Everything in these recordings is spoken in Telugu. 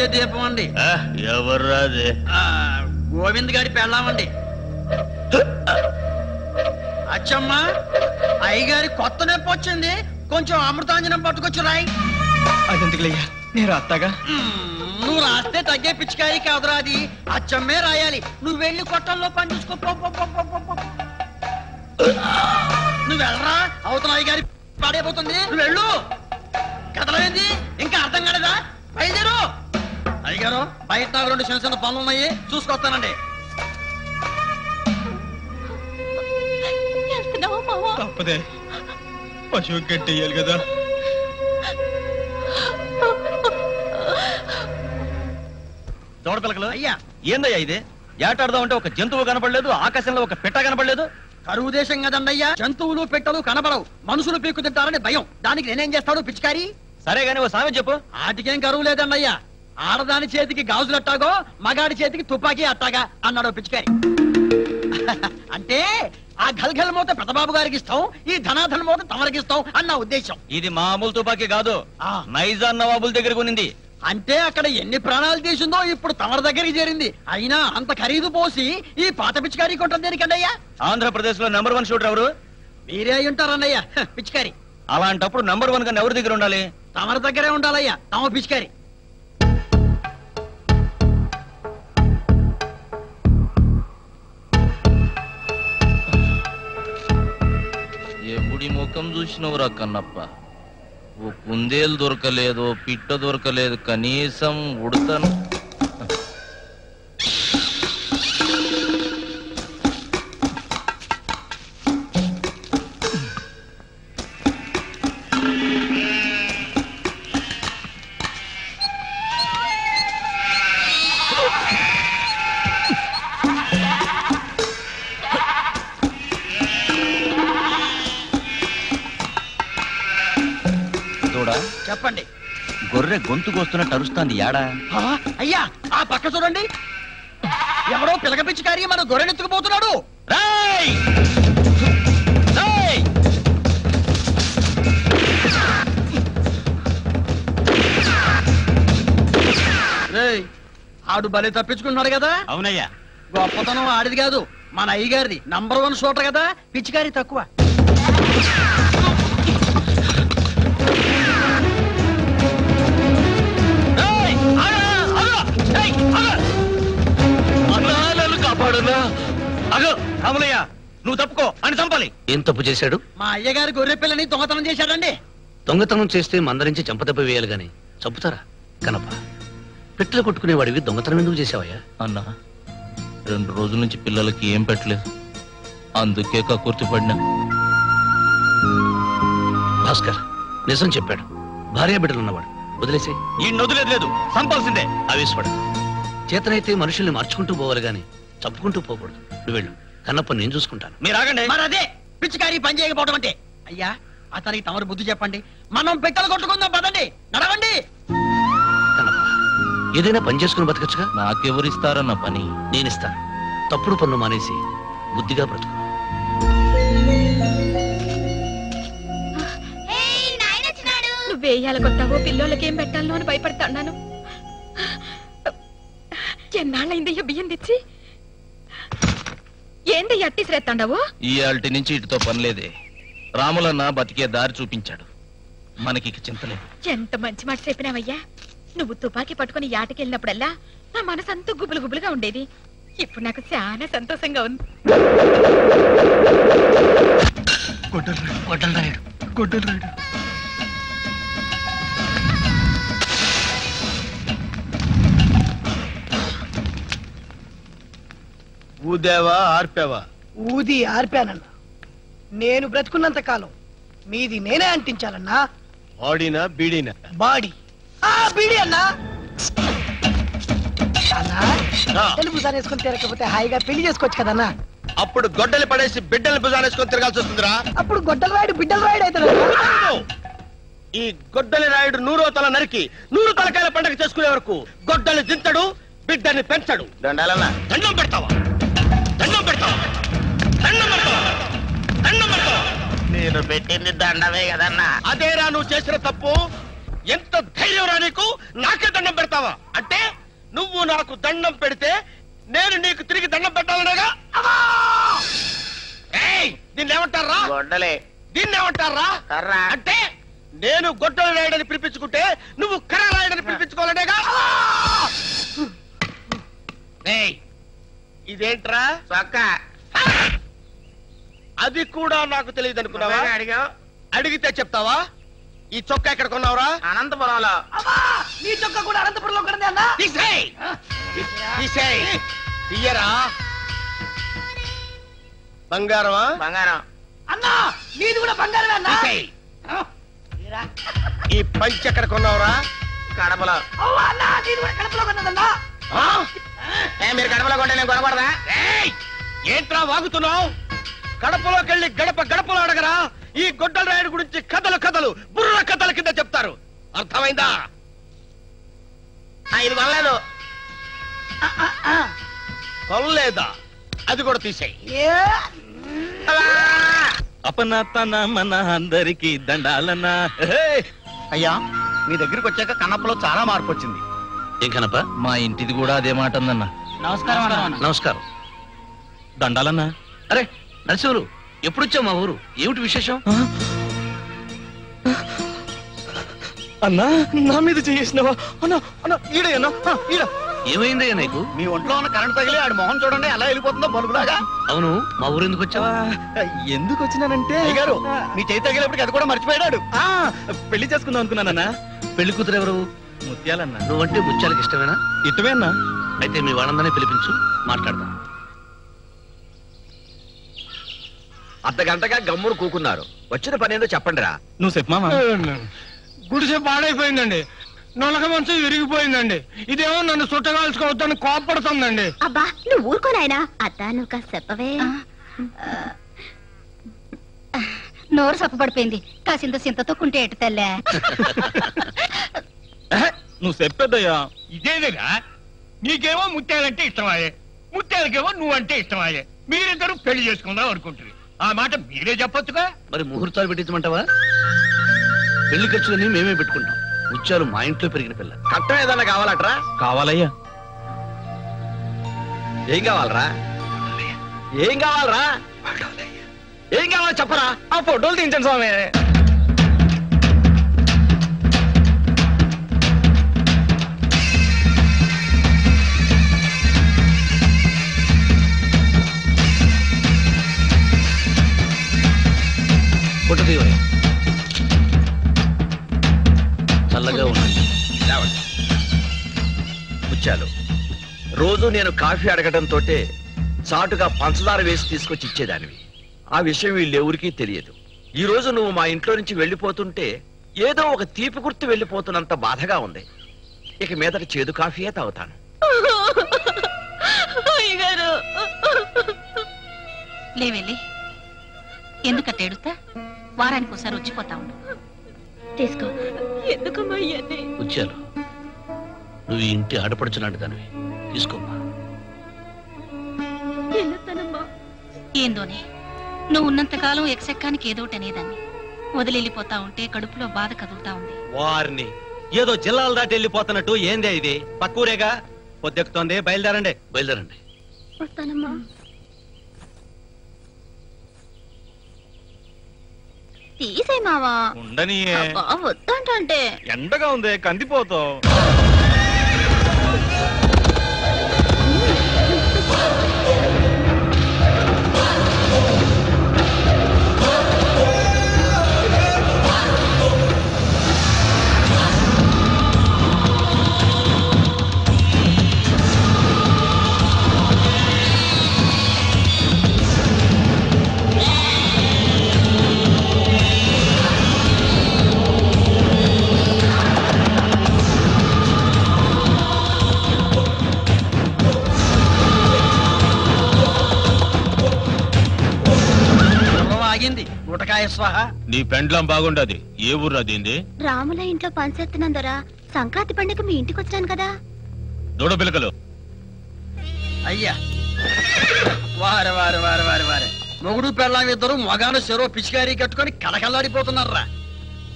వెలిగించే దీపం అండి. ఎవర్రాది? గోవింద్ గారి పెళ్ళామండి. అచ్చమ్మ, అయ్యగారి కొత్త నొప్పి వచ్చింది, కొంచెం అమృతాంజనం పట్టుకొచ్చి రాయి. అదెందుకులయ్యా, నేను అత్తగా. నువ్వు రాస్తే తగ్గే పిచ్చికారి కాదురా, అది అచ్చమ్మే రాయాలి. నువ్వు వెళ్ళి కొట్టంలో పని చూసుకో. నువ్వు వెళ్ళరా, అవతల అయ్యగారి పాడైపోతుంది. నువ్వు వెళ్ళు. కదలైంది ఇంకా అర్థం కాలేదా? బయలుదేరు. అయ్యగారు, బయట నాకు 2 చిన్న చిన్న పనులు ఉన్నాయి, చూసుకొస్తానండి. తప్పదే, పశువు గట్టేయాలి కదా. దోడపిలకలు అయ్యా, ఏందయ్యా ఇది? ఏటాడదామంటే ఒక జంతువు కనపడలేదు, ఆకాశంలో ఒక పిట్ట కనపడలేదు. కరువు దేశం కదన్నయ్యా, జంతువులు పెట్టలు కనబడవు, మనుషులు పీక్కు తింటారని భయం. దానికి నేనేం చేస్తాడు పిచ్చికారి? సరే గాని ఓ సామెత చెప్పు. ఆటికేం కరువు లేదన్నయ్యా. ఆడదాని చేతికి గాజులు అట్టాగో, మగాడి చేతికి తుపాకీ అట్టాగా అన్నాడు పిచ్చికారి. అంటే ఆ గల్గల్ మూత పెద్దబాబు గారికి ఇస్తాం, ఈ ధనాధన మూత తమరికి ఇస్తాం అన్న ఉద్దేశం. ఇది మామూలు తుపాకీ కాదు, నైజాం నవాబుల దగ్గర కొనింది. అంటే అక్కడ ఎన్ని ప్రాణాలు తీసిందో ఇప్పుడు తమరి దగ్గరికి చేరింది. అయినా అంత ఖరీదు పోసి ఈ పాత పిచ్చికారి కొట్టం దేనికన్నయ్యా? ఆంధ్రప్రదేశ్ లో నెంబర్ 1 షూటర్ ఎవరు? మీరే అయి ఉంటారన్నయ్యా పిచ్చికారి. అలాంటప్పుడు నెంబర్ 1 గా ఎవరి దగ్గర ఉండాలి? తమరి దగ్గరే ఉండాలయ్యా, తమ పిచ్చికారి. ఎప్పుడు ముఖం చూసినవురా కన్నప్ప? ఓ కుందేలు దొరకలేదు, పిట్ట దొరకలేదు, కనీసం ఉడతను. చెప్పండి. గొర్రె గొంతుకొస్తున్నట్టు అరుస్తాంది యాడా? అయ్యా, ఆ పక్క చూడండి, ఎవడో పిలక పిచ్చికారి మన గొర్రెనెత్తుకుపోతున్నాడు. ఆడు బలి తప్పించుకున్నాడు కదా. అవునయ్యా. గొప్పతనం ఆడిది కాదు, మన అయ్యగారిది. నంబర్ 1 షూటర్ కదా, పిచ్చికారి తక్కువ. రాములయ్య, నువ్వు తప్పుకో అని చంపాలి. ఏం తప్పు చేశాడు? మా అయ్యగారి గొర్రె పిల్లని దొంగతనం చేశాడండి. దొంగతనం చేస్తే మందరించి చంపదెబ్బ వేయాలి గాని చంపుతారా? కనప పెట్టెలు కొట్టుకునేవాడివి దొంగతనం ఎందుకు చేసావయ్యా? అన్నా, 2 రోజుల నుంచి పిల్లలకి ఏం పెట్టలేదు, అందుకే కక్కుర్తి పడినా. భాస్కర్ నిజం చెప్పాడు, భార్య బిడ్డలున్నవాడు. వదిలేసి ఈ నొదిలేదు లేదు, చంపాల్సిందే. ఆవేశపడ. చేతనైతే మనుషుల్ని మార్చుకుంటూ పోవాలి గాని చంపుకుంటూ పోకూడదు. నువ్వు వెళ్ళు, కన్నప్ప నేను చూసుకుంటాను. మీరు ఆగండి. మరి అదే పిచ్చికారి పని చేయకపోవడం అంటే. అయ్యా, అతనికి తమరు బుద్ధి చెప్పండి, మనం పెట్టెలు కొట్టుకుందాం పదండి, నడవండి. కన్నప్ప, ఏదైనా పని చేసుకుని బతకచ్చుగా. నాకెవరిస్తారన్న పని? నేనిస్తాను. తప్పుడు పనులు మానేసి బుద్ధిగా బ్రతుకు. నువ్వేయాల కొత్తావో, పిల్లోళ్ళకేం పెట్టాలో అని భయపడతాను. ఎన్నాళ్ళైందయ్యా బియ్యం తెచ్చి? ఏందయ్యా అట్టి శ్రేత్తాండవు? ఈ ఆల్టి నుంచి ఇటుతో పనిలేదే. రాములన్న బతికే దారి చూపించాడు, మనకి చింతలేదు. ఎంత మంచి మాట చెప్పినావయ్యా. నువ్వు తుపాకీ పట్టుకుని యాటకెళ్ళినప్పుడల్లా నా మనసంతా గుబులు గుబులుగా ఉండేది. ఇప్పుడు నాకు చాలా సంతోషంగా ఉంది. ఊదేవా ఆర్పేవా? ఊది ఆర్పానన్నా. నేను బ్రతుకున్నంత కాలం మీది నేనే అంటించాలన్నా. ఆడినా బీడినా? బాడీ. బీడి అన్నా. తెలుగు భుజానేసుకొని తిరగకపోతే హాయిగా పెళ్లి చేసుకోవచ్చు కదన్నా. అప్పుడు గొడ్డలు పడేసి బిడ్డలు భుజానేసుకొని తిరగాల్సి వస్తుందిరా. అప్పుడు గొడ్డలు రాయుడు బిడ్డలు రాయుడు అవుతాడు. ఈ గొడ్డలి రాయుడు 100వ తల నరికి 100 తలకాయల పండగ చేసుకునే వరకు గొడ్డలి దించడు, బిడ్డని పెంచడు. దండాలన్నా. దండం పెడతావా? దండం పెడతావా? దండం పెడతావా? దండం పెడతావా? నేను పెట్టింది దండమే కదన్నా. అదేరా నువ్వు చేసిన తప్పు. ఎంత ధైర్యం రా నీకు? నాకే దండం పెడతావా? అంటే నువ్వు నాకు దండం పెడితే నేను నీకు తిరిగి దండం పెట్టాలనేగా? దీన్నేమంటారా? దీన్నేమంటారా? అంటే నేను గొడ్డలు రాయడని పిలిపించుకుంటే నువ్వు కర్ర రాయడని పిలిపించుకోవాలనేగా? ఇదేంట్రా? అది కూడా నాకు తెలియదు అనుకున్నావా? అడిగితే చెప్తావా? ఈ చొక్కా ఎక్కడ కొన్నావురా? అనంతపురంలో. నీ చొక్కా కూడా అనంతపురంలో కొన్నదే అన్నా. తీయరా. బంగారమా? బంగారం. అన్నా నీది కూడా బంగారమే అన్నా. ఈ పంచ్ ఎక్కడ కొన్నావురా? కడపలో. అన్నా నీది కూడా కడపలో కొన్నదన్నా. మీరు కడపలో కొంటే నేను కొనకూడదా? ఏంట్రా వాగుతున్నావు? కడపలోకి వెళ్ళి గడప గడపలో అడగరా. ఈ గొడ్డల రాయుడు గురించి కథలు కథలు బుర్ర కథల కింద చెప్తారు. అర్థమైందా? ఇది కొనలేదు. కొనలేదా? అది కూడా తీసేయి. అపన తన మన అందరికి దండాలన్నా. అయ్యా మీ దగ్గరికి వచ్చాక కన్నప్పలో చాలా మార్పు వచ్చింది. ఏం కనప? మా ఇంటిది కూడా అదే మాట ఉందన్నా. నమస్కారం. దండాలన్నా. అరే నరసింహులు, ఎప్పుడొచ్చావు మా ఊరు? ఏమిటి విశేషం? అన్నా నా మీద చేసినవా? అన్నా అన్నా ఈడయ్యన్నా ఈడ. ఏమైందయ్యా నీకు? మీ ఒంట్లో ఉన్న కరెంట్ తగిలి ఆడి మొహం చూడండి ఎలా వెళ్ళిపోతుందో బలుగులాగా. అవును, మా ఊరు ఎందుకు వచ్చావా? ఎందుకు వచ్చినానంటే అయ్యగారు మీ చేయి తగిలినప్పటికి అది కూడా మర్చిపోయాడు. పెళ్లి చేసుకుందాం అనుకున్నానన్నా. పెళ్లి కూతురు ఎవరు? ముత్యాలన్నా. నువ్వంటే ముత్యాలకి ఇష్టమేనా? ఇటువే అన్నా. అయితే మీ వాళ్ళందరినీ పిలిపించు, మాట్లాడదాం. అర్ధగంటగా గమ్మును కూకున్నారు. వచ్చిన పని ఏందో చెప్పండి రా. నువ్వు చెప్పు మామ. గుడిసె పాడైపోయిందండి. నొలక మంచం విరిగిపోయిందండి. ఇదేమో నన్ను చుట్టగాల్చుకోవద్దని కోపడుతుందండి. అబ్బా నువ్వు ఊరుకోనాయనా. అత్తా నువ్వు కాస్త చెప్పవే. నోరు సప్పబడిపోయింది. కాసింత సింతతో కుంటే ఎటు తెల్లే. నువ్వు చెప్పేద్దయ్యా. ఇదేదిగా నీకేమో ముత్యాలంటే ఇష్టమాయే, ముత్యాలకేమో నువ్వంటే ఇష్టమాయే. మీరిద్దరూ పెళ్లి చేసుకుందాం అనుకుంటుంది. ఆ మాట మీరే చెప్పొచ్చుగా. మరి ముహూర్తాలు పెట్టించమంటావా? పెళ్లి ఖర్చులన్నీ మేమే పెట్టుకుంటాం. ముత్యాలు మా ఇంట్లో పెరిగిన పిల్ల. కట్టం ఏదన్నా కావాలట్రా? కావాలయ్యా. ఏం కావాలరా? ఏం కావాలరా? ఏం కావాలి చెప్పరా? ఆ ఫోటోలు తీయించండి స్వామి. ఫోటో తీయవయ్యా. చల్లగా ఉండండి. ముత్యాలు, రోజు నేను కాఫీ అడగడంతో చాటుగా పంచదార వేసి తీసుకొచ్చి ఇచ్చేదానివి. ఆ విషయం వీళ్ళెవరికీ తెలియదు. ఈ రోజు నువ్వు మా ఇంట్లో నుంచి వెళ్ళిపోతుంటే ఏదో ఒక తీపి గుర్తు వెళ్ళిపోతున్నంత బాధగా ఉంది. ఇక మీదట చేదు కాఫీయే తాగుతాను. లేవెళ్ళి ఎందుకట్ట ఏడుస్తా? వారానికి ఒకసారి వచ్చిపోతా ఉండు. తీసుకో. ఎందుకమ్మా ఇవన్నీ? ముత్యాలు, నువ్వు ఈ ఇంటి ఆడపడుచున్నాడు దానివి. తీసుకోమ్మా. ఏందోనే, నువ్వు ఉన్నంతకాలం ఎక్సెక్కానికి ఏదోటి అనేదాన్ని. వదిలిపోతా ఉంటే కడుపులో బాధ కదులుతా ఉంది. వారిని ఏదో జిల్లాలు దాటి వెళ్ళిపోతున్నట్టు ఏందే ఇది? పక్కూరేగా పొద్దెక్కుతోంది. బయలుదేరండి. బయలుదేరండి. వస్తానమ్మా. తీసే మావా. ఉండని. వద్దంటే ఎండగా ఉంది, కందిపోతావు. గుటకాయ స్వాహ. నీ పెండ్లం బాగుండది. ఏ ఊర్రా దీంది? రాముల ఇంట్లో పంచెత్తినందరా సంక్రాంతి పండుగ మీ ఇంటికి వచ్చాను కదా. దూడ పిలకలు. అయ్యా వారే వారే వారే వారే వారే మొగుడు పెళ్ళాం ఇద్దరు మగాను చెరో పిచికారీ కట్టుకొని కలకల్లాడిపోతున్నారా.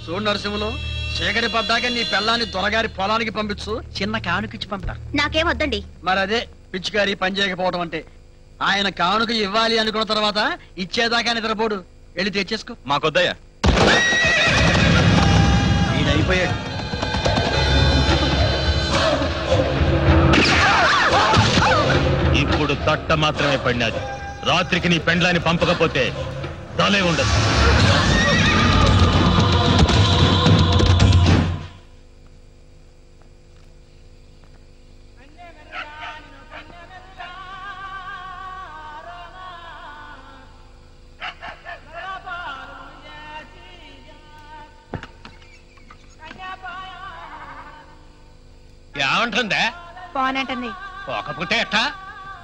చూడు నరసింహులు, చీకటి పడ్డాక నీ పెళ్ళాన్ని దొరగారి పొలానికి పంపించు, చిన్న కానుకిచ్చి పంపుతా. నాకేం వద్దండి. మరి అదే పిచ్చికారి పని చేయకపోవడం అంటే. ఆయన కానుక ఇవ్వాలి అనుకున్న తర్వాత ఇచ్చేదాకా నిద్రపోడు. వెళ్ళి తెచ్చేసుకో. మాకొద్దయ్యా. ఈడైపోయాడు. ఇప్పుడు తట్ట మాత్రమే పడినది. రాత్రికి నీ పెండ్లాన్ని పంపకపోతే తలే ఉండదు. ఏమంటుందా? పోనంటుంది. పోకపోతే ఎట్టా?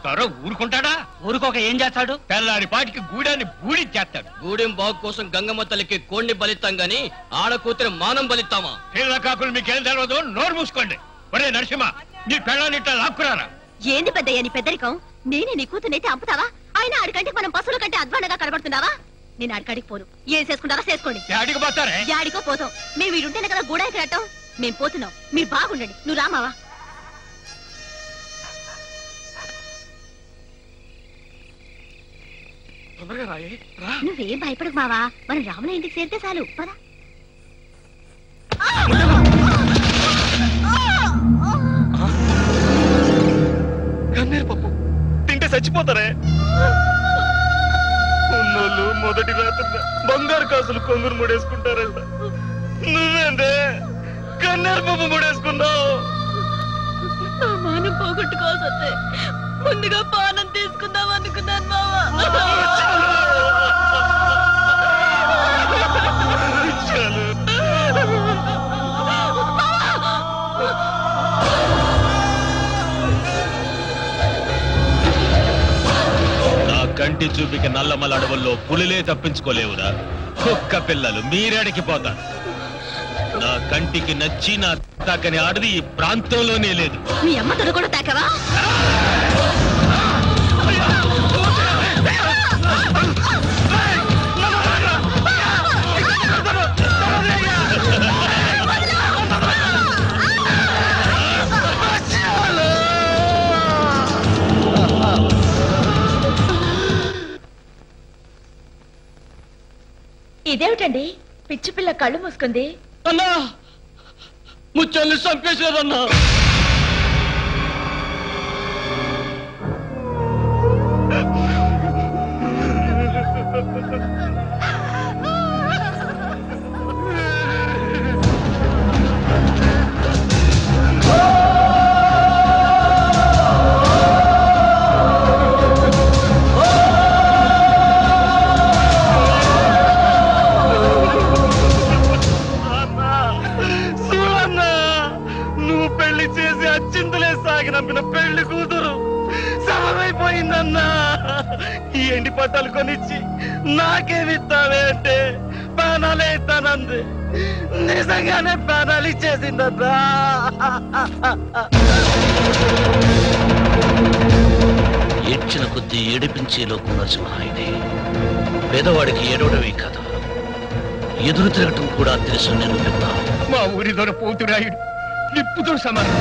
త్వర ఊరుకుంటాడా? ఊరుకోక ఏం చేస్తాడు? తెల్లారి పాటికి గూడాన్ని బూడిచ్చేస్తాడు. గూడెం బాగు కోసం గంగమ్మ తల్లికి కోడిని బలిస్తాం గాని ఆడ కూతురి మానం బలిస్తామా? పిల్ల కాకులు మీకేం తెలియదు, నోరు మూసుకోండి. ఒరే నరసింహ, నీ పెళ్ళాన్ని ఇట్లా లాక్కురారా. ఏంది పెద్దయ్య నీ పెద్దరికం? నేనే నీ కూతునైతే అమ్ముతావా? ఆయన ఆడికంటే మనం పశువుల కంటే అధ్వానంగా కనబడుతున్నావా? నేను ఆడికాడికి పోను. ఏం చేసుకుంటారా చేసుకోండి. యాడికి పోతారే? యాడికో పోతాం. మేము వీడుంటేనే కదా గూడానికి రావటం. మేం పోతున్నాం, మీరు బాగుండండి. నువ్వు రామావా? నువ్వేం భయపడకు మావా, మనం రాముల ఇంటికి చేరితే చాలు. పదా. కన్నీరు పప్పు తింటే చచ్చిపోతారే. ఉన్నోళ్ళు మొదటి రాత్రి బంగారు కాసులు కొంగురు ముడేసుకుంటారంట. నువ్వేందే కన్నీరు పప్పు ముడేసుకున్నావు? మానం పోగొట్టుకోవాల్సి ముందుగా పానం తీసుకుందాం అనుకున్నాను మావా. నా కంటి చూపికి నల్లమల అడవుల్లో పులిలే తప్పించుకోలేవురా. కుక్క పిల్లలు మీరేడికి పోతారు. నా కంటికి నచ్చి నా తాకని ఆడది ఈ ప్రాంతంలోనే లేదు. మీ అమ్మతో కూడా తాకవా? ఇదేమిటండి, పిచ్చి పిల్ల కళ్ళు మూసుకుంది. అన్నా ముచ్చాన్ని చంపేశారన్నా. పెళ్లి కూతురు సమమైపోయిందన్నా. ఈ ఎండి పట్టాలు కొనిచ్చి నాకేమిస్తావే అంటే ప్రాణాలే ఇస్తానంది. నిజంగానే ప్రాణాలు ఇచ్చేసిందన్నా. ఏడ్చిన కొద్దీ ఏడిపించే లోకం నరసింహాయుడే. పేదవాడికి ఏడవడమే కాదు, ఎదురు తిరగటం కూడా తెలుసు. నేను పెద్ద మా ఊరి దొర పోతురాయుడు నిప్పుతో సమానం.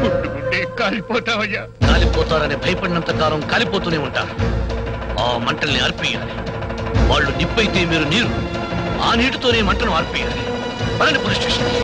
పుట్టుకుంటే కాలిపోతావయ్యా. కాలిపోతారని భయపడినంత కాలం కాలిపోతూనే ఉంటారు. ఆ మంటల్ని ఆర్పేయాలి. వాళ్ళు నిప్పైతే మీరు నీరు, ఆ నీటితోనే మంటను ఆర్పేయాలి. Police station.